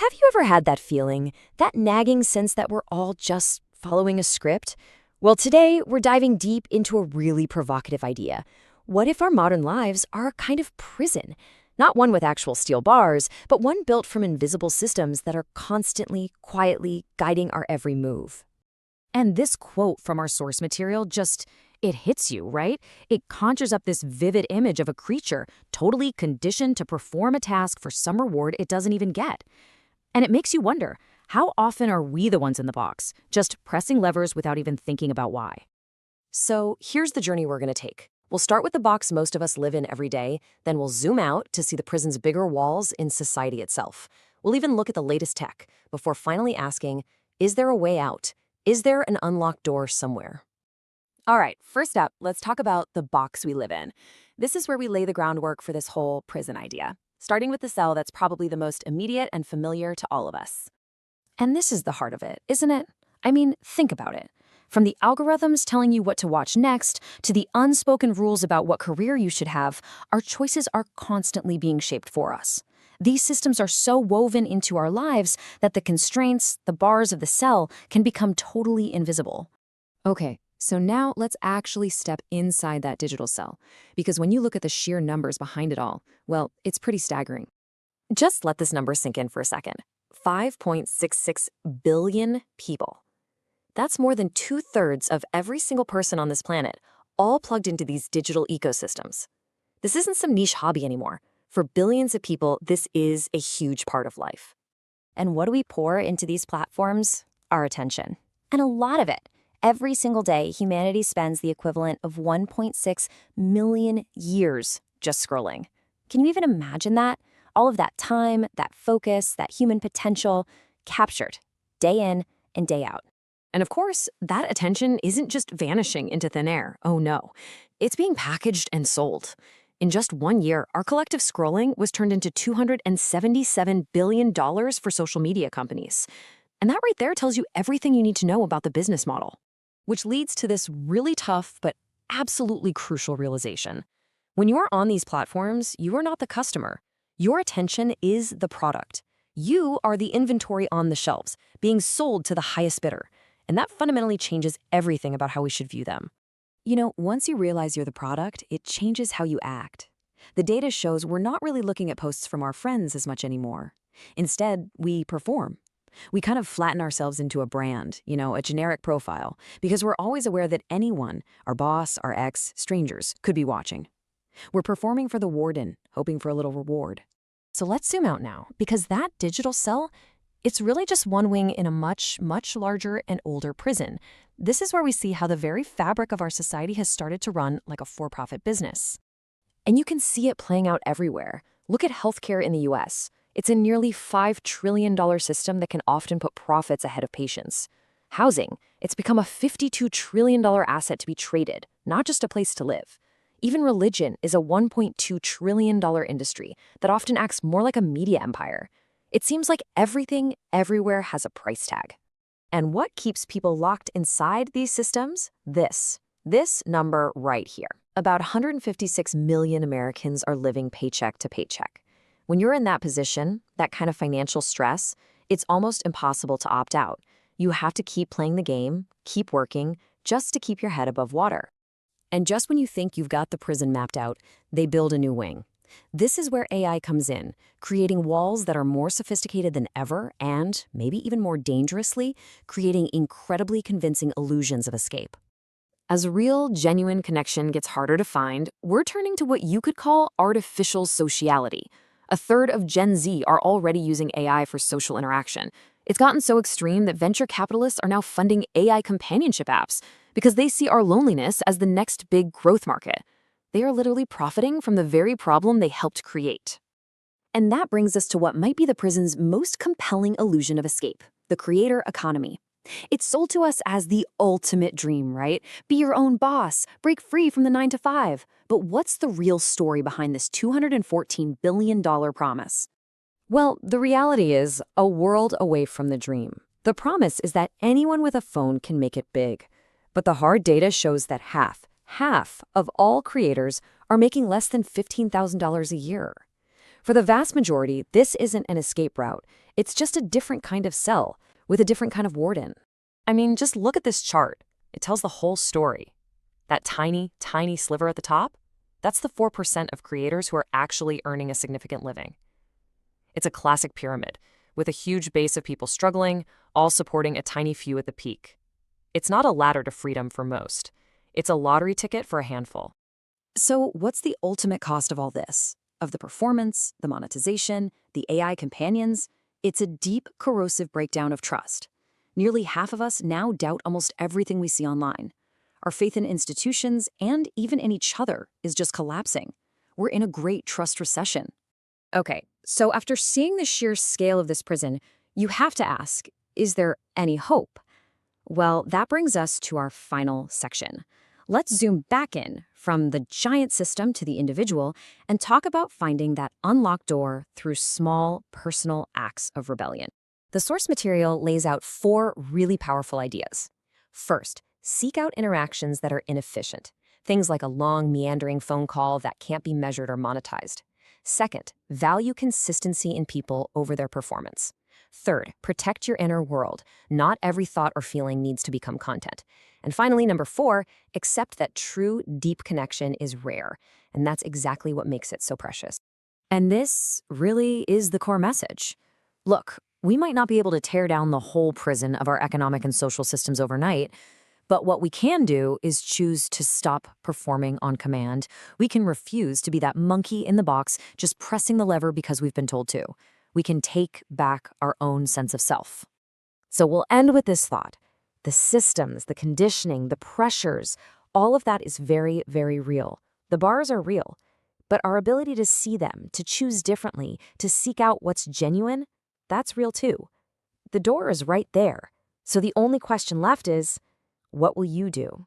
Have you ever had that feeling, that nagging sense that we're all just following a script? Well, today we're diving deep into a really provocative idea. What if our modern lives are a kind of prison? Not one with actual steel bars, but one built from invisible systems that are constantly, quietly guiding our every move. And this quote from our source material it hits you, right? It conjures up this vivid image of a creature totally conditioned to perform a task for some reward it doesn't even get. And it makes you wonder, how often are we the ones in the box, just pressing levers without even thinking about why? So here's the journey we're going to take. We'll start with the box most of us live in every day, then we'll zoom out to see the prison's bigger walls in society itself. We'll even look at the latest tech before finally asking, is there a way out? Is there an unlocked door somewhere? All right, first up, let's talk about the box we live in. This is where we lay the groundwork for this whole prison idea, starting with the cell that's probably the most immediate and familiar to all of us. And this is the heart of it, isn't it? I mean, think about it. From the algorithms telling you what to watch next, to the unspoken rules about what career you should have, our choices are constantly being shaped for us. These systems are so woven into our lives that the constraints, the bars of the cell, can become totally invisible. Okay, so now let's actually step inside that digital cell, because when you look at the sheer numbers behind it all, well, it's pretty staggering. Just let this number sink in for a second. 5.66 billion people. That's more than 2/3 of every single person on this planet, all plugged into these digital ecosystems. This isn't some niche hobby anymore. For billions of people, this is a huge part of life. And what do we pour into these platforms? Our attention. And a lot of it. Every single day, humanity spends the equivalent of 1.6 million years just scrolling. Can you even imagine that? All of that time, that focus, that human potential, captured, day in and day out. And of course, that attention isn't just vanishing into thin air. Oh no. It's being packaged and sold. In just 1 year, our collective scrolling was turned into $277 billion for social media companies. And that right there tells you everything you need to know about the business model. Which leads to this really tough but absolutely crucial realization. When you are on these platforms, you are not the customer. Your attention is the product. You are the inventory on the shelves, being sold to the highest bidder. And that fundamentally changes everything about how we should view them. You know, once you realize you're the product, it changes how you act. The data shows we're not really looking at posts from our friends as much anymore. Instead, we perform. We kind of flatten ourselves into a brand, a generic profile, because we're always aware that anyone, our boss, our ex, strangers, could be watching. We're performing for the warden, hoping for a little reward. So let's zoom out now, because that digital cell, it's really just one wing in a much, much larger and older prison. This is where we see how the very fabric of our society has started to run like a for-profit business. And you can see it playing out everywhere. Look at healthcare in the US. It's a nearly $5 trillion system that can often put profits ahead of patients. Housing, it's become a $52 trillion asset to be traded, not just a place to live. Even religion is a $1.2 trillion industry that often acts more like a media empire. It seems like everything, everywhere has a price tag. And what keeps people locked inside these systems? This number right here. About 156 million Americans are living paycheck to paycheck. When you're in that position, that kind of financial stress, it's almost impossible to opt out. You have to keep playing the game, keep working, just to keep your head above water. And just when you think you've got the prison mapped out, they build a new wing. This is where AI comes in, creating walls that are more sophisticated than ever and, maybe even more dangerously, creating incredibly convincing illusions of escape. As real, genuine connection gets harder to find, we're turning to what you could call artificial sociality. A third of Gen Z are already using AI for social interaction. It's gotten so extreme that venture capitalists are now funding AI companionship apps because they see our loneliness as the next big growth market. They are literally profiting from the very problem they helped create. And that brings us to what might be the prison's most compelling illusion of escape, the creator economy. It's sold to us as the ultimate dream, right? Be your own boss, break free from the 9-to-5. But what's the real story behind this $214 billion promise? Well, the reality is a world away from the dream. The promise is that anyone with a phone can make it big. But the hard data shows that half of all creators are making less than $15,000 a year. For the vast majority, this isn't an escape route. It's just a different kind of cell with a different kind of warden. I mean, just look at this chart. It tells the whole story. That tiny, tiny sliver at the top, that's the 4% of creators who are actually earning a significant living. It's a classic pyramid, with a huge base of people struggling, all supporting a tiny few at the peak. It's not a ladder to freedom for most. It's a lottery ticket for a handful. So what's the ultimate cost of all this? Of the performance, the monetization, the AI companions? It's a deep, corrosive breakdown of trust. Nearly half of us now doubt almost everything we see online. Our faith in institutions and even in each other is just collapsing. We're in a great trust recession. Okay, so after seeing the sheer scale of this prison, you have to ask, is there any hope? Well, that brings us to our final section. Let's zoom back in from the giant system to the individual and talk about finding that unlocked door through small, personal acts of rebellion. The source material lays out 4 really powerful ideas. First, seek out interactions that are inefficient, things like a long, meandering phone call that can't be measured or monetized. Second, value consistency in people over their performance. Third, protect your inner world. Not every thought or feeling needs to become content. And finally, number 4, accept that true, deep connection is rare. And that's exactly what makes it so precious. And this really is the core message. Look, we might not be able to tear down the whole prison of our economic and social systems overnight, but what we can do is choose to stop performing on command. We can refuse to be that monkey in the box just pressing the lever because we've been told to. We can take back our own sense of self. So we'll end with this thought. The systems, the conditioning, the pressures, all of that is very, very real. The bars are real, but our ability to see them, to choose differently, to seek out what's genuine, that's real too. The door is right there. So the only question left is, what will you do?